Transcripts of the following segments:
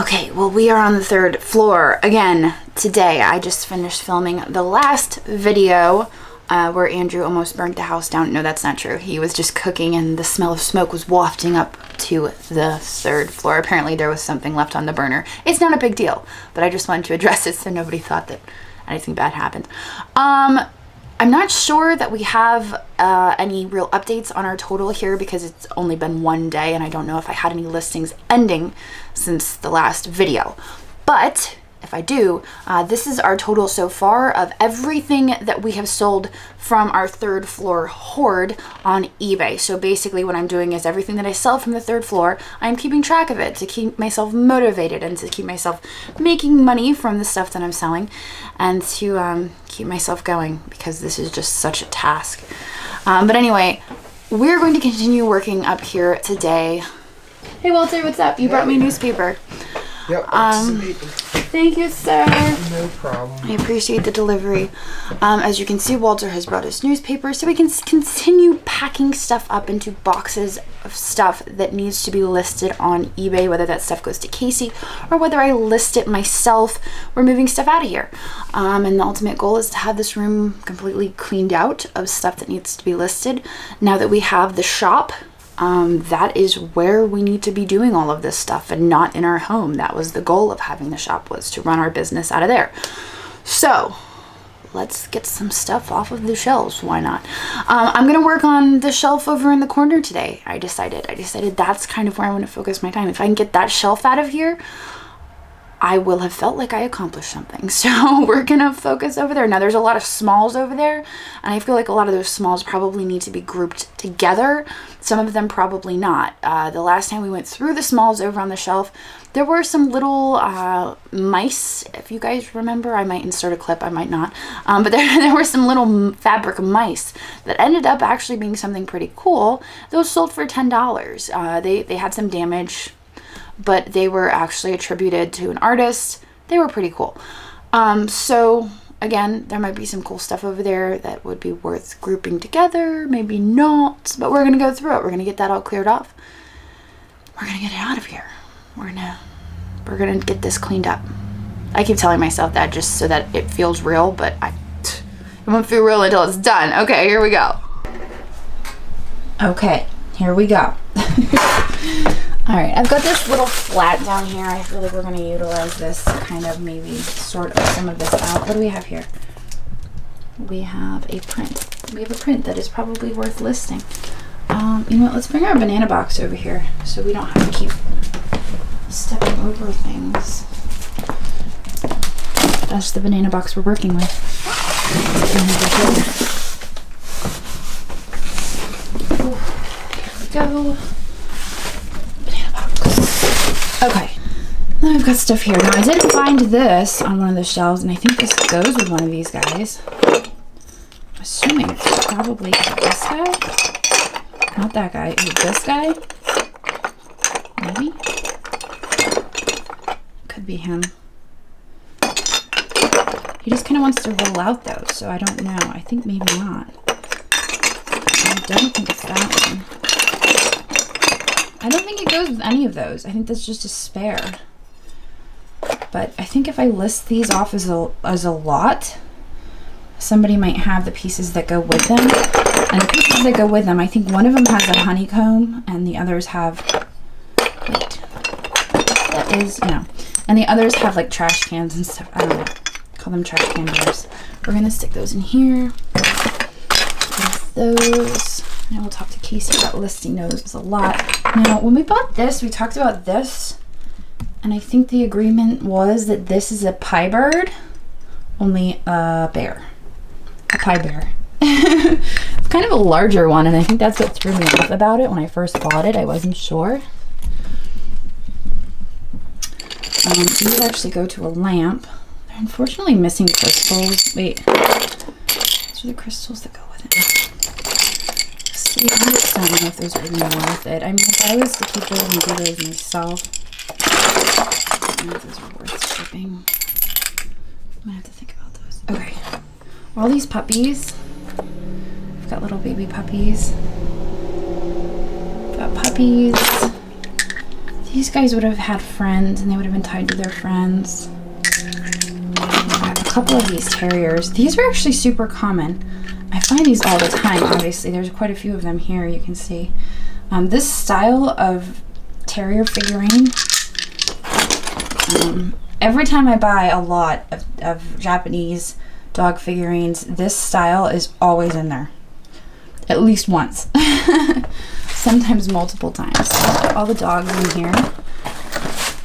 Okay, well, we are on the 3rd floor again today. I just finished filming the last video where Andrew almost burnt the house down. No, that's not true. He was just cooking and the smell of smoke was wafting up to the 3rd floor. Apparently there was something left on the burner. It's not a big deal, but I just wanted to address it so nobody thought that anything bad happened. I'm not sure that we have any real updates on our total here because it's only been one day and I don't know if I had any listings ending since the last video. But if I do, this is our total so far of everything that we have sold from our 3rd floor hoard on eBay. So basically what I'm doing is everything that I sell from the 3rd floor, I'm keeping track of it to keep myself motivated and to keep myself making money from the stuff that I'm selling and to keep myself going because this is just such a task. But anyway, we're going to continue working up here today. Hey Walter, what's up? You brought me a newspaper. Yep. Thank you, sir. No problem. I appreciate the delivery. As you can see, Walter has brought us newspaper so we can continue packing stuff up into boxes of stuff that needs to be listed on eBay, whether that stuff goes to Casey or whether I list it myself. We're moving stuff out of here. And the ultimate goal is to have this room completely cleaned out of stuff that needs to be listed. Now that we have the shop, that is where we need to be doing all of this stuff and not in our home. That was the goal of having the shop, was to run our business out of there. So let's get some stuff off of the shelves. Why not? I'm gonna work on the shelf over in the corner today. I decided that's kind of where I want to focus my time. If I can get that shelf out of here, I will have felt like I accomplished something. So we're gonna focus over there. Now there's a lot of smalls over there and I feel like a lot of those smalls probably need to be grouped together. Some of them probably not. The last time we went through the smalls over on the shelf, there were some little mice, if you guys remember. I might insert a clip, I might not. But there were some little fabric mice that ended up actually being something pretty cool. Those sold for $10. They had some damage, but they were actually attributed to an artist. They were pretty cool. So again, there might be some cool stuff over there that would be worth grouping together, maybe not, but we're gonna go through it. We're gonna get that all cleared off. We're gonna get it out of here. We're gonna get this cleaned up. I keep telling myself that just so that it feels real, but it won't feel real until it's done. Okay, here we go. Okay, here we go. All right, I've got this little flat down here. I feel like we're going to utilize this to kind of maybe sort some of this out. What do we have here? We have a print. We have a print that is probably worth listing. You know what? Let's bring our banana box over here so we don't have to keep stepping over things. That's the banana box we're working with. Here we go. Okay, then I've got stuff here. Now I did find this on one of the shelves and I think this goes with one of these guys. I'm assuming it's probably this guy. Not that guy. Is it this guy? Maybe? Could be him. He just kind of wants to roll out though, so I don't know. I think maybe not. I don't think it's that one. I don't think it goes with any of those. I think that's just a spare. But I think if I list these off as a lot, somebody might have the pieces that go with them. And the pieces that go with them, I think one of them has a honeycomb and the others have, wait, that is, no. And the others have like trash cans and stuff. I don't know, call them trash can bears. We're gonna stick those in here. With those. And we'll talk to Casey about listing those a lot. Now, when we bought this, we talked about this, and I think the agreement was that this is a pie bird, only a bear. A pie bear. It's kind of a larger one, and I think that's what threw me off about it when I first bought it. I wasn't sure. These actually go to a lamp. They're unfortunately missing crystals. Wait, these are the crystals that go with it. See, I just don't know if those are even worth it. I mean, if I was to keep those and do those myself, I don't know if those are worth shipping. I'm gonna have to think about those. Okay, all these puppies. I've got little baby puppies. I've got puppies. These guys would have had friends and they would have been tied to their friends. A couple of these terriers. These are actually super common. I find these all the time, obviously. There's quite a few of them here, you can see. This style of terrier figurine, every time I buy a lot of Japanese dog figurines, this style is always in there. At least once. Sometimes multiple times. All the dogs in here.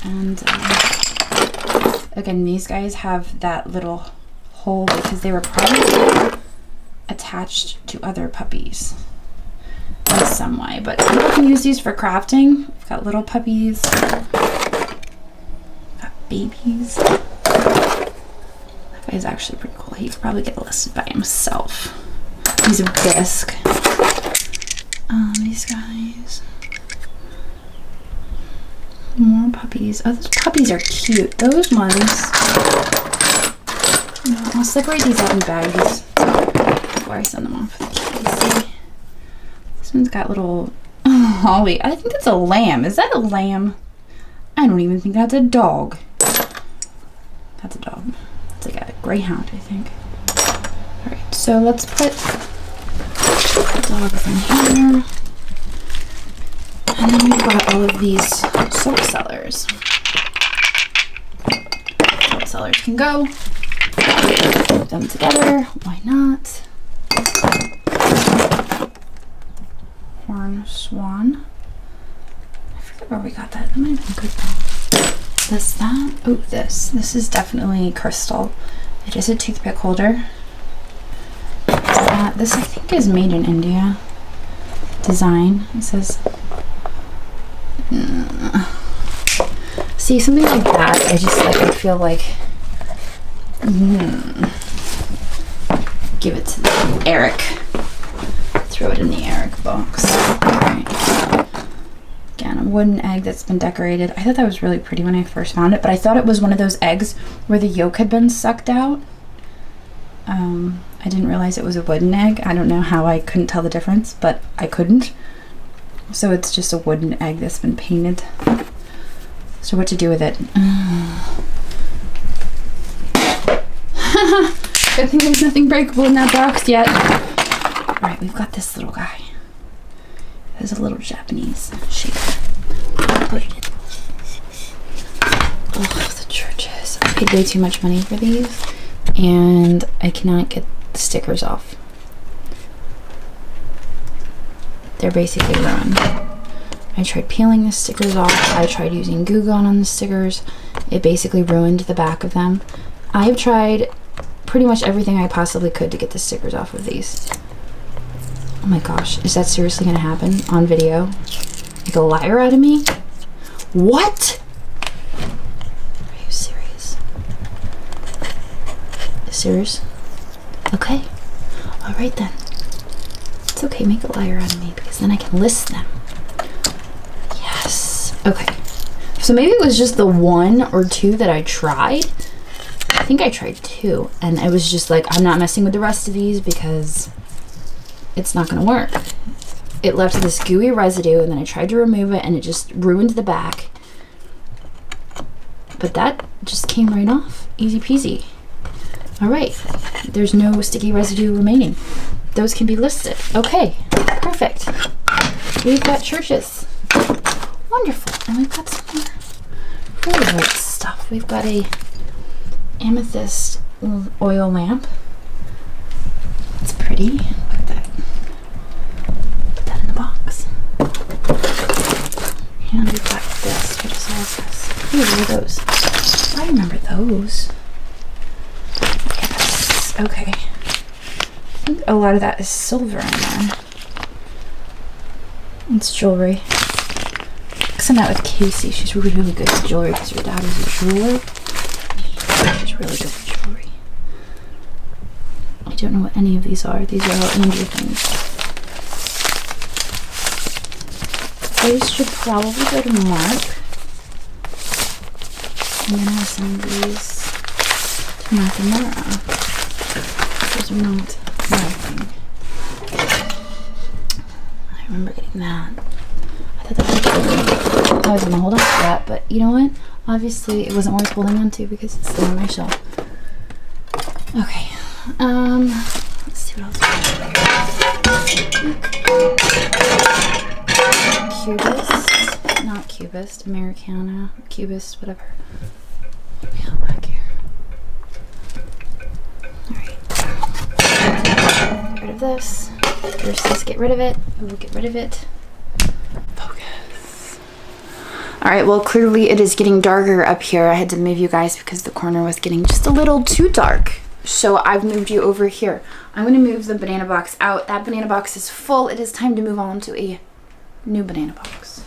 And again, these guys have that little hole because they were probably attached to other puppies in some way. But people can use these for crafting. We've got little puppies. Got babies. That guy's actually pretty cool. He could probably get listed by himself. He's a bisque. These guys. More puppies. Oh, those puppies are cute. Those ones. I'll separate these out in bags before I send them off with Casey. This one's got little Holly. I think that's a lamb. Is that a lamb? I don't even think that's a dog. That's a dog. It's like a greyhound, I think. Alright, so let's put the dogs in here. And then we've got all of these soap sellers. Soap sellers can go. Put them together. Why not? Horn swan. I forget where we got that. That might have been good though. That. Oh, this is definitely crystal. It is a toothpick holder. This I think is made in India. Design. It says. See, something like that. I just like. I feel like. Give it to Eric. Throw it in the Eric box. Alright. Again, a wooden egg that's been decorated. I thought that was really pretty when I first found it, but I thought it was one of those eggs where the yolk had been sucked out. I didn't realize it was a wooden egg. I don't know how I couldn't tell the difference, but I couldn't. So it's just a wooden egg that's been painted. So what to do with it? I think there's nothing breakable in that box yet. Alright, we've got this little guy. There's a little Japanese shape. Put it in. Oh, the churches. I paid way too much money for these, and I cannot get the stickers off. They're basically ruined. I tried peeling the stickers off. I tried using Goo Gone on the stickers. It basically ruined the back of them. I have tried pretty much everything I possibly could to get the stickers off of these. Oh my gosh, is that seriously gonna happen on video? Like a liar out of me? What? Are you serious? Serious? Okay. Alright then. It's okay, make a liar out of me because then I can list them. Yes. Okay. So maybe it was just the one or two that I tried. I think I tried two, and I was just like, I'm not messing with the rest of these because it's not gonna work. It left this gooey residue, and then I tried to remove it and it just ruined the back. But that just came right off. Easy peasy. Alright, there's no sticky residue remaining. Those can be listed. Okay, perfect. We've got churches. Wonderful. And we've got some more really great stuff. We've got a amethyst oil lamp. It's pretty. Put that in the box. And we've got this. What is all this? Ooh, what are those? I remember those. Yes. Okay. I think a lot of that is silver in there. It's jewelry. I sent that with Casey. She's really good at jewelry because her dad is a jeweler. She's really good at jewelry. I don't know what any of these are. These are all Andrew things. Those should probably go to Mark. And then I'll send these to Mark and Laura. Those are not my thing. I remember getting that. I I was gonna hold on to that, but you know what? Obviously, it wasn't worth holding on to because it's still on my shelf. Okay. Let's see what else we have here. Cubist, not Cubist, Americana, Cubist, whatever. Yeah, back here. All right. Get rid of this. First, let's get rid of it. We'll get rid of it. Focus. All right, well, clearly it is getting darker up here. I had to move you guys because the corner was getting just a little too dark. So I've moved you over here. I'm going to move the banana box out. That banana box is full. It is time to move on to a new banana box.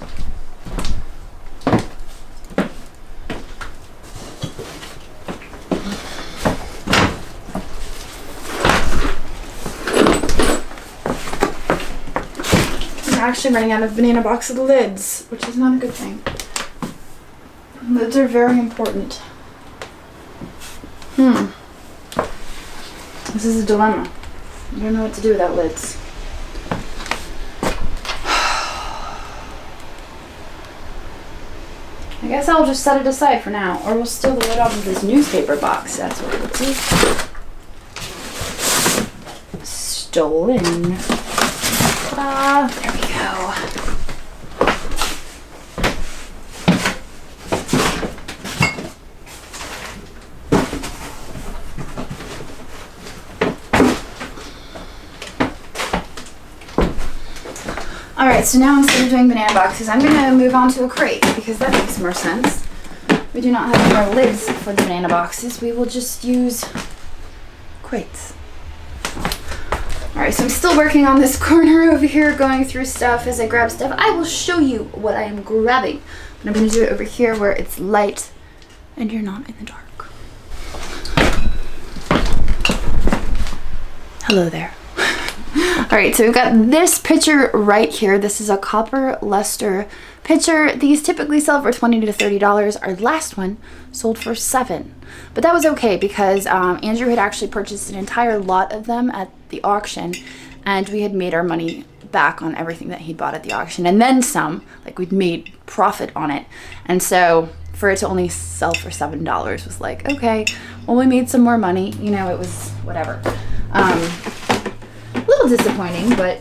I'm actually running out of banana box lids, which is not a good thing. Lids are very important. This is a dilemma. I don't know what to do without lids. I guess I'll just set it aside for now, or we'll steal the lid off of this newspaper box. That's what we'll do. Stolen. Ta-da! There we go. Alright, so now instead of doing banana boxes, I'm going to move on to a crate because that makes more sense. We do not have any more lids for the banana boxes. We will just use crates. Alright, so I'm still working on this corner over here, going through stuff as I grab stuff. I will show you what I am grabbing. But I'm going to do it over here where it's light and you're not in the dark. Hello there. Alright, so we've got this pitcher right here. This is a copper luster pitcher. These typically sell for $20 to $30. Our last one sold for $7. But that was okay because Andrew had actually purchased an entire lot of them at the auction and we had made our money back on everything that he bought at the auction and then some. Like, we'd made profit on it. And so for it to only sell for $7 was like, okay, well, we made some more money. You know, it was whatever. A little disappointing, but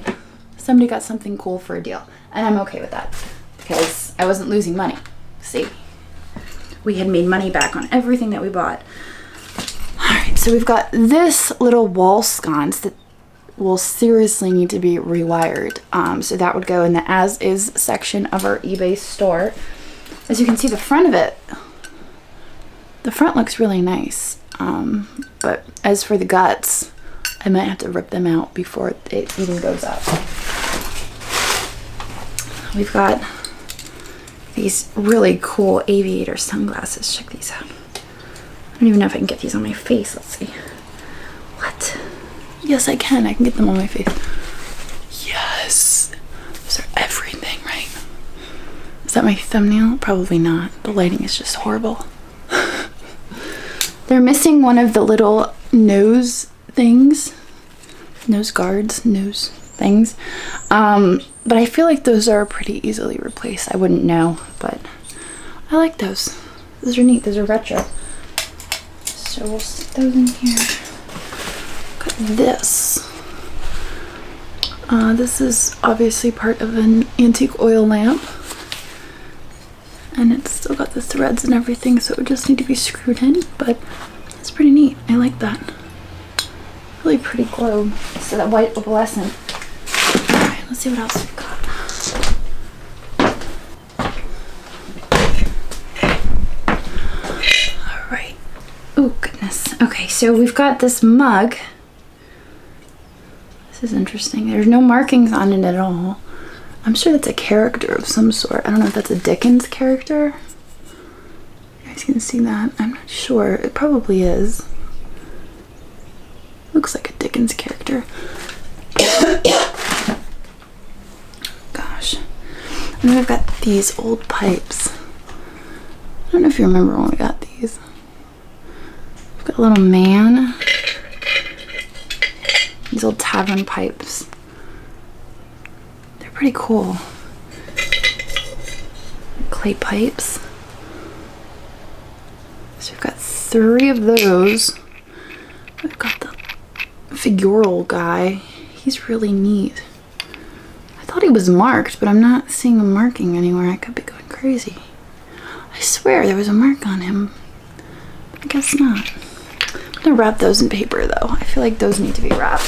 somebody got something cool for a deal. And I'm okay with that because I wasn't losing money. See, we had made money back on everything that we bought. All right, so we've got this little wall sconce that will seriously need to be rewired. So that would go in the as is section of our eBay store. As you can see, the front of it, the front looks really nice. But as for the guts, I might have to rip them out before it even goes up. We've got these really cool aviator sunglasses. Check these out. I don't even know if I can get these on my face. Let's see. What? Yes, I can. I can get them on my face. Yes. Those are everything, right? Is that my thumbnail? Probably not. The lighting is just horrible. They're missing one of the little nose things, nose guards, nose things, but I feel like those are pretty easily replaced. I wouldn't know, but I like those. Those are neat. Those are retro. So we'll stick those in here. Got this. This is obviously part of an antique oil lamp, and it's still got the threads and everything, so it would just need to be screwed in, but it's pretty neat. I like that. Really pretty globe. So that white opalescent. Alright, let's see what else we've got. Alright. Oh, goodness. Okay, so we've got this mug. This is interesting. There's no markings on it at all. I'm sure that's a character of some sort. I don't know if that's a Dickens character. You guys can see that. I'm not sure. It probably is. Looks like a Dickens character. Gosh. And then we've got these old pipes. I don't know if you remember when we got these. We've got a little man. These old tavern pipes. They're pretty cool. clay pipes. So we've got 3 of those. We've got the figural guy. He's really neat. I thought he was marked, but I'm not seeing a marking anywhere. I could be going crazy. I swear there was a mark on him. I guess not. I'm gonna wrap those in paper though. I feel like those need to be wrapped.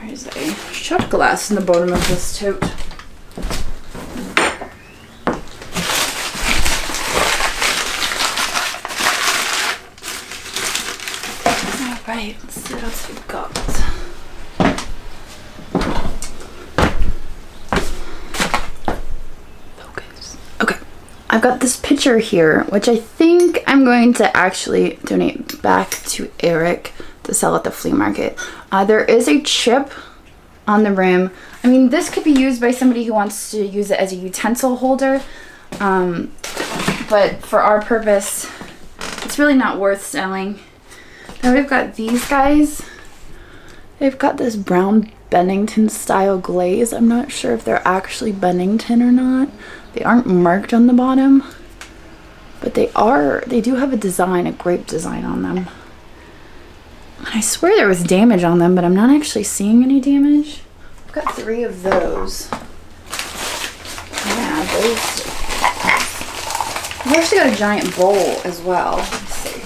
There's a shot glass in the bottom of this tote. Alright, let's see what else we've got. Focus. Okay, I've got this picture here, which I think I'm going to actually donate back to Eric to sell at the flea market. There is a chip on the rim. I mean, this could be used by somebody who wants to use it as a utensil holder, but for our purpose, it's really not worth selling. Then we've got these guys. They've got this brown Bennington style glaze. I'm not sure if they're actually Bennington or not. They aren't marked on the bottom, but they do have a design, a grape design on them. I swear there was damage on them, but I'm not actually seeing any damage. I've got 3 of those. Yeah, those. I've actually got a giant bowl as well. Let's see.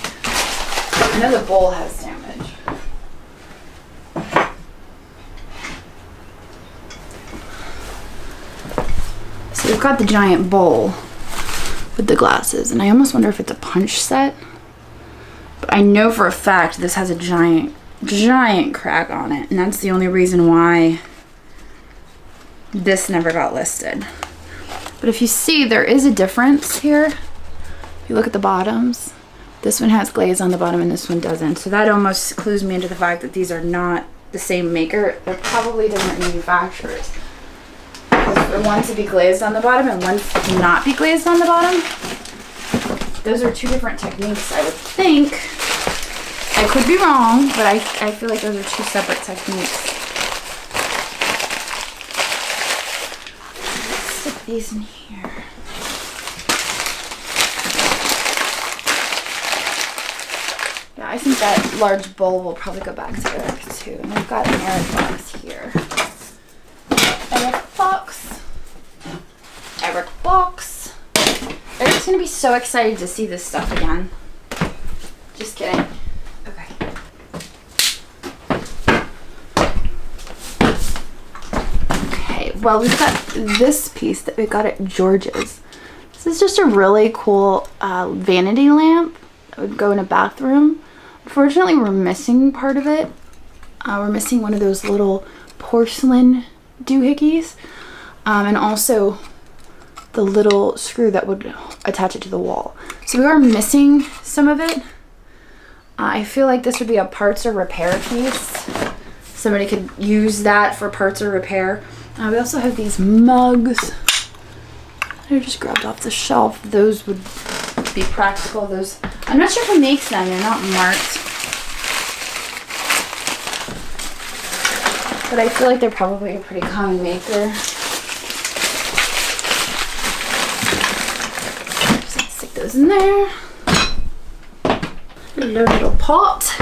I know the bowl has damage. So we've got the giant bowl with the glasses, and I almost wonder if it's a punch set. But I know for a fact this has a giant crack on it, and that's the only reason why this never got listed. But if you see, there is a difference here. If you look at the bottoms, this one has glaze on the bottom and this one doesn't. So that almost clues me into the fact that these are not the same maker. They're probably different manufacturers. Because for one to be glazed on the bottom and one to not be glazed on the bottom, those are 2 different techniques, I would think. I could be wrong, but I feel like those are 2 separate techniques. Let's stick these in here. Yeah, I think that large bowl will probably go back to Eric too. And I've got an Eric box here. Eric box. Eric box. Eric's gonna be so excited to see this stuff again. Just kidding. Okay. Okay, well, we've got this piece that we got at George's. This is just a really cool vanity lamp that would go in a bathroom. Unfortunately, we're missing part of it. We're missing one of those little porcelain doohickeys, and also the little screw that would attach it to the wall. So we are missing some of it. I feel like this would be a parts or repair piece. Somebody could use that for parts or repair. We also have these mugs. I just grabbed off the shelf. Those would be practical. Those, I'm not sure who makes them. They're not marked. But I feel like they're probably a pretty common maker. Just stick those in there. Hello, little pot.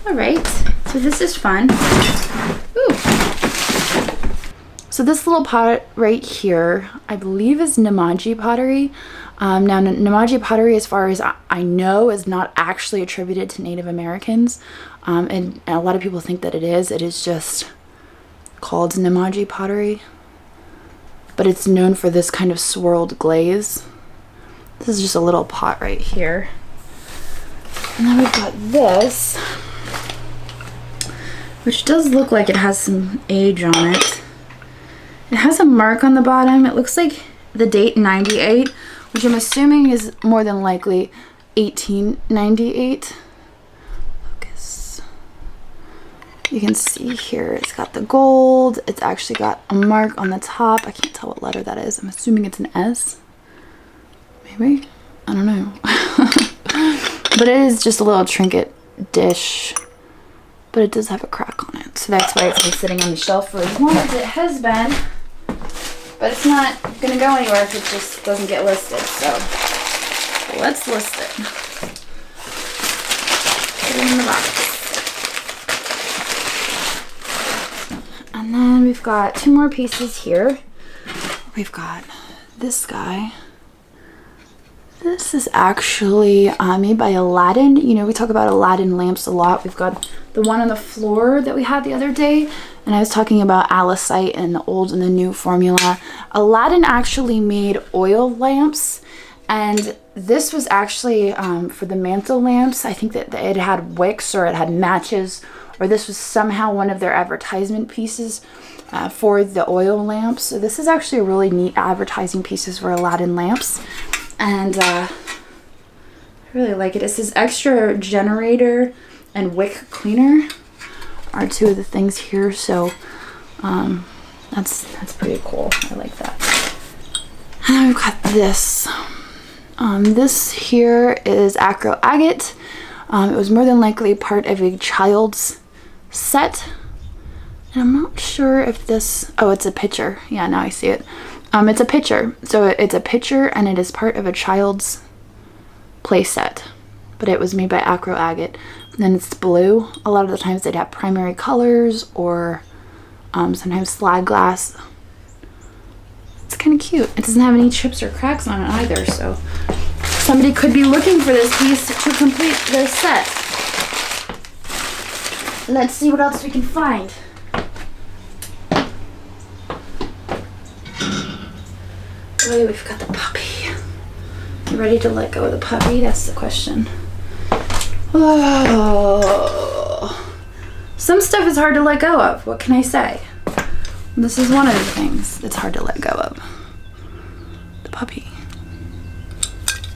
All right, so this is fun. Ooh. So this little pot right here, I believe is Namaji pottery. Now Namaji pottery, as far as I know, is not actually attributed to Native Americans. And a lot of people think that it is. It is just called Namaji pottery. But it's known for this kind of swirled glaze. This is just a little pot right here. And then we've got this, which does look like it has some age on it. It has a mark on the bottom. It looks like the date 98, which I'm assuming is more than likely 1898. Focus. You can see here, it's got the gold. It's actually got a mark on the top. I can't tell what letter that is. I'm assuming it's an S. Maybe? I don't know. But it is just a little trinket dish. But it does have a crack on it. So that's why it's been sitting on the shelf for as long as it has been. But it's not going to go anywhere if it just doesn't get listed. So let's list it. Put it in the box. And then we've got 2 more pieces here. We've got this guy. This is actually made by Aladdin. You know, we talk about Aladdin lamps a lot. We've got the one on the floor that we had the other day. And I was talking about Alicite and the old and the new formula. Aladdin actually made oil lamps. And this was actually for the mantle lamps. I think that it had wicks or it had matches. Or this was somehow one of their advertisement pieces for the oil lamps. So this is actually a really neat advertising pieces for Aladdin lamps. And I really like it. It says extra generator and wick cleaner are 2 of the things here. So that's pretty cool. I like that. And then we've got this. This here is acro agate. It was more than likely part of a child's set. And I'm not sure if this, oh, it's a pitcher. Yeah, now I see it. It's a pitcher. So it's a pitcher and it is part of a child's play set. But it was made by acro agate. And then it's blue. A lot of the times they'd have primary colors or sometimes slag glass. It's kind of cute. It doesn't have any chips or cracks on it either. So somebody could be looking for this piece to complete their set. Let's see what else we can find. Oh, we've got the puppy. You ready to let go of the puppy? That's the question. Oh. Some stuff is hard to let go of. What can I say? This is one of the things that's hard to let go of. The puppy.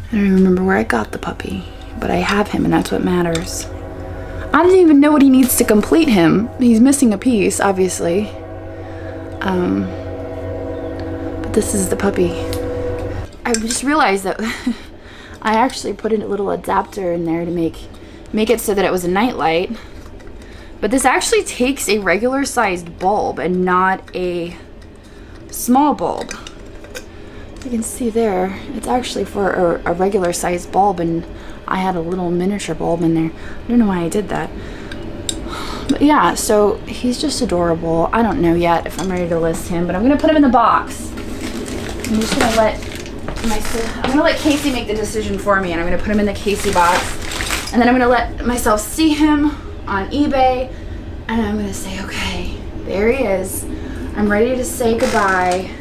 I don't even remember where I got the puppy, but I have him and that's what matters. I don't even know what he needs to complete him. He's missing a piece, obviously. But this is the puppy. I just realized that I actually put a little adapter in there to make it so that it was a night light. But this actually takes a regular sized bulb and not a small bulb. You can see there, it's actually for a regular sized bulb and I had a little miniature bulb in there. I don't know why I did that. But yeah, so he's just adorable. I don't know yet if I'm ready to list him, but I'm gonna put him in the box. I'm just gonna let Casey make the decision for me and I'm gonna put him in the Casey box. And then I'm gonna let myself see him on eBay and I'm gonna say, okay, there he is. I'm ready to say goodbye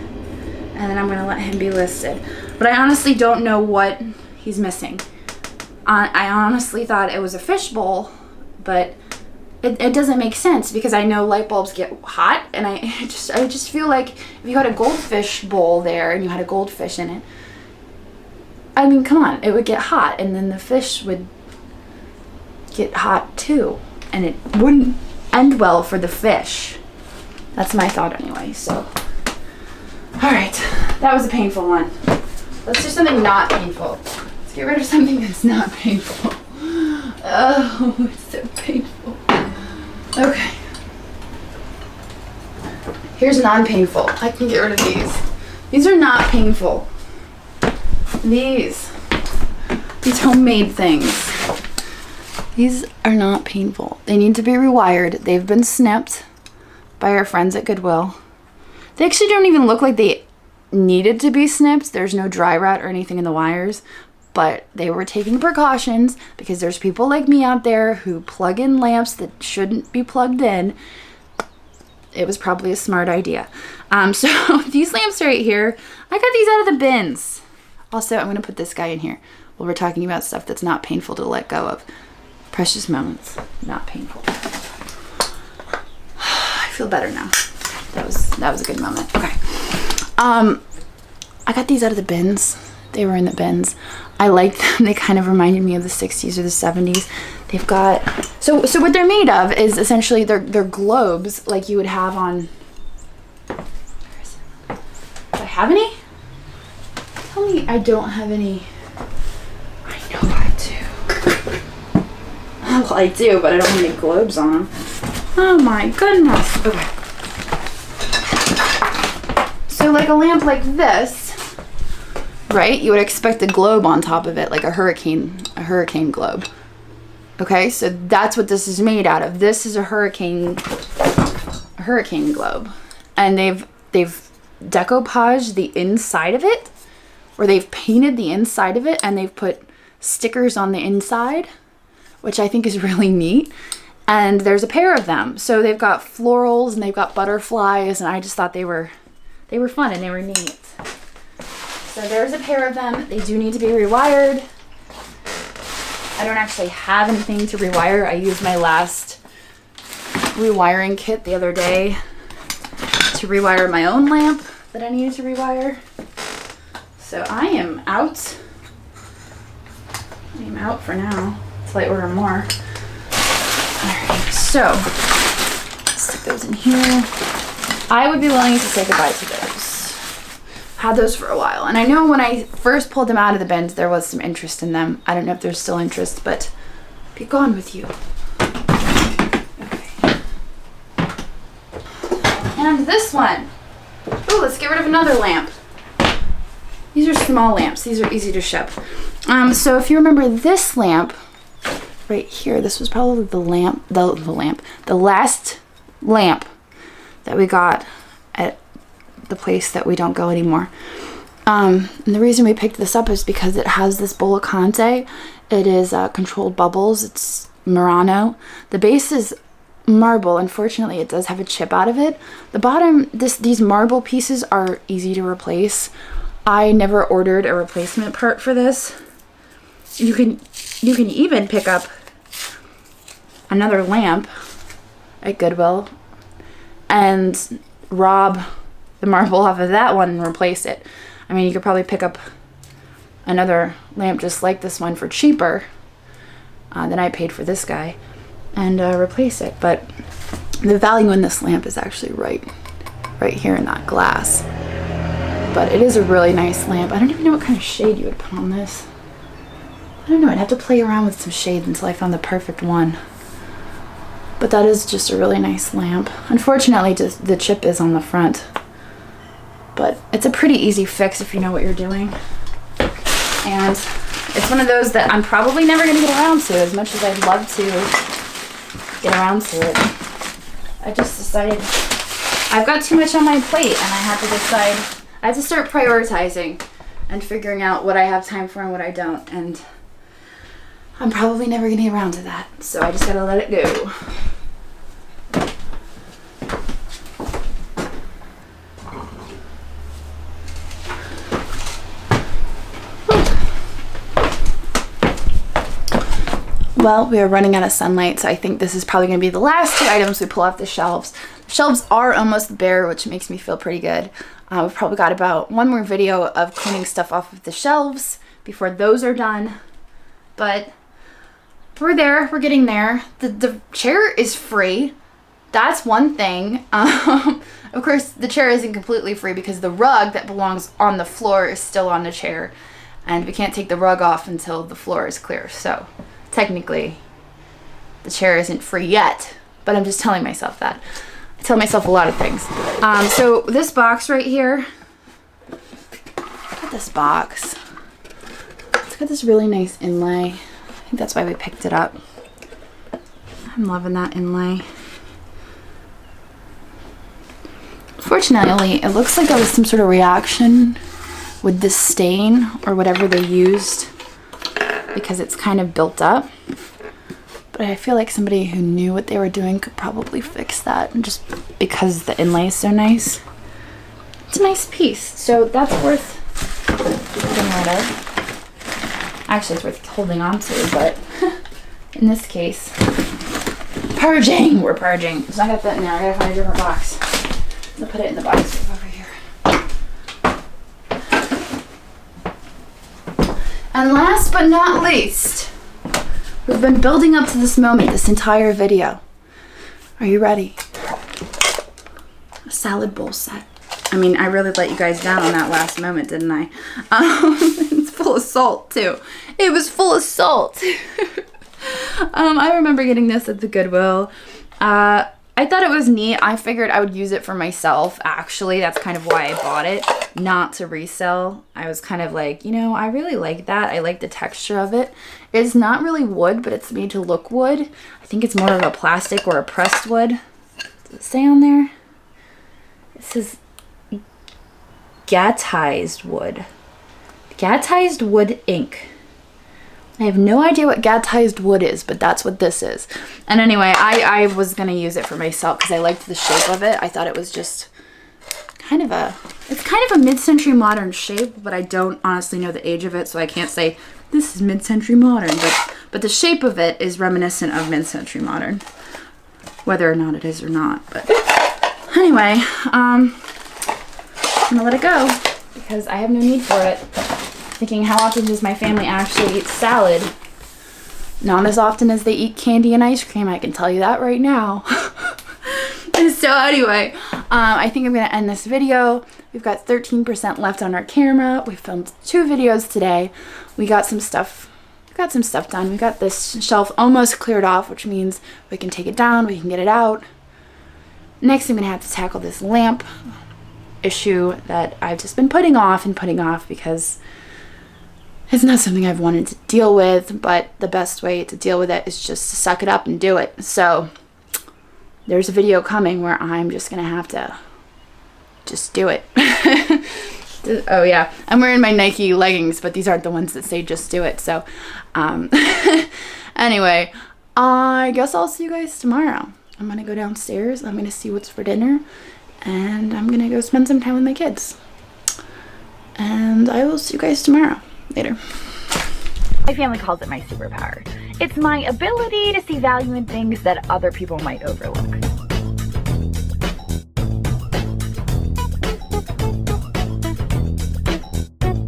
and then I'm gonna let him be listed. But I honestly don't know what he's missing. I honestly thought it was a fishbowl, but it doesn't make sense because I know light bulbs get hot and I just feel like if you had a goldfish bowl there and you had a goldfish in it, I mean, come on, it would get hot and then the fish would get hot too and it wouldn't end well for the fish. That's my thought anyway, so. All right, that was a painful one. Let's do something not painful. Let's get rid of something that's not painful. Oh, it's so painful. Okay. Here's non-painful. I can get rid of these. These are not painful. These homemade things. These are not painful. They need to be rewired. They've been snipped by our friends at Goodwill. They actually don't even look like they needed to be snipped. There's no dry rot or anything in the wires, but they were taking precautions because there's people like me out there who plug in lamps that shouldn't be plugged in. It was probably a smart idea. So these lamps right here, I got these out of the bins. Also, I'm going to put this guy in here while we're talking about stuff that's not painful to let go of. Precious moments, not painful. I feel better now. That was a good moment. Okay. I got these out of the bins. They were in the bins. I like them. They kind of reminded me of the 60s or the 70s. They've got, so what they're made of is essentially they're globes like you would have on, do I have any? Tell me I don't have any. I know I do. Well, I do, but I don't have any globes on them. Oh my goodness. Okay. So like a lamp like this, right? You would expect a globe on top of it, like a hurricane globe. Okay, so that's what this is made out of. This is a hurricane globe. And they've decoupaged the inside of it, or they've painted the inside of it, and they've put stickers on the inside, which I think is really neat. And there's a pair of them. So they've got florals and they've got butterflies, and I just thought they were fun and they were neat. So there's a pair of them. They do need to be rewired. I don't actually have anything to rewire. I used my last rewiring kit the other day to rewire my own lamp that I needed to rewire. So I am out. I am out for now until I order more. Alright, so stick those in here. I would be willing to say goodbye to those. Had those for a while, and I know when I first pulled them out of the bins there was some interest in them. I don't know if there's still interest, but be gone with you. Okay. And this one. Oh, let's get rid of another lamp. These are small lamps. These are easy to ship. So if you remember this lamp right here, this was probably the last lamp that we got at the place that we don't go anymore. And the reason we picked this up is because it has this Bollicante. It is controlled bubbles. It's Murano. The base is marble. Unfortunately, it does have a chip out of it. The bottom, these marble pieces are easy to replace. I never ordered a replacement part for this. You can even pick up another lamp at Goodwill and rob the marble off of that one and replace it. I mean, you could probably pick up another lamp just like this one for cheaper than I paid for this guy and replace it. But the value in this lamp is actually right here in that glass. But it is a really nice lamp. I don't even know what kind of shade you would put on this. I don't know. I'd have to play around with some shades until I found the perfect one. But that is just a really nice lamp. Unfortunately, just the chip is on the front. But it's a pretty easy fix if you know what you're doing. And it's one of those that I'm probably never going to get around to, as much as I'd love to get around to it. I just decided I've got too much on my plate, and I have to decide. I have to start prioritizing and figuring out what I have time for and what I don't. And I'm probably never going to get around to that. So I just got to let it go. Well, we are running out of sunlight, so I think this is probably going to be the last two items we pull off the shelves. The shelves are almost bare, which makes me feel pretty good. We've probably got about one more video of cleaning stuff off of the shelves before those are done. But we're there. We're getting there. The chair is free. That's one thing. Of course, the chair isn't completely free because the rug that belongs on the floor is still on the chair. And we can't take the rug off until the floor is clear. So technically, the chair isn't free yet. But I'm just telling myself that. I tell myself a lot of things. So this box right here. Look at this box. It's got this really nice inlay. I think that's why we picked it up. I'm loving that inlay. Fortunately, it looks like there was some sort of reaction with this stain or whatever they used because it's kind of built up. But I feel like somebody who knew what they were doing could probably fix that, and just because the inlay is so nice. It's a nice piece, so that's worth getting rid of. Actually, it's worth holding on to, but in this case, purging. We're purging. So I got that in there. I gotta find a different box. I'll put it in the box over here. And last but not least, we've been building up to this moment this entire video. Are you ready? A salad bowl set. I mean, I really let you guys down on that last moment, didn't I? It's full of salt, too. It was full of salt. I remember getting this at the Goodwill. I thought it was neat. I figured I would use it for myself, actually. That's kind of why I bought it, not to resell. I was kind of like, you know, I really like that. I like the texture of it. It's not really wood, but it's made to look wood. I think it's more of a plastic or a pressed wood. Does it say on there? It says Gatized wood. Gatized wood ink. I have no idea what gatized wood is, but that's what this is. And anyway, I was going to use it for myself because I liked the shape of it. I thought it was just kind of it's kind of a mid-century modern shape, but I don't honestly know the age of it, so I can't say this is mid-century modern. But the shape of it is reminiscent of mid-century modern, whether or not it is or not. But anyway, I'm going to let it go because I have no need for it. Thinking, how often does my family actually eat salad? Not as often as they eat candy and ice cream, I can tell you that right now. So anyway, I think I'm going to end this video. We've got 13% left on our camera. We filmed 2 videos today. We got some stuff done. We got this shelf almost cleared off, which means we can take it down, we can get it out. Next, I'm going to have to tackle this lamp issue that I've just been putting off because it's not something I've wanted to deal with, but the best way to deal with it is just to suck it up and do it. So there's a video coming where I'm just going to have to just do it. Oh yeah, I'm wearing my Nike leggings, but these aren't the ones that say just do it. So anyway, I guess I'll see you guys tomorrow. I'm going to go downstairs. I'm going to see what's for dinner, and I'm going to go spend some time with my kids. And I will see you guys tomorrow. Later. My family calls it my superpower. It's my ability to see value in things that other people might overlook.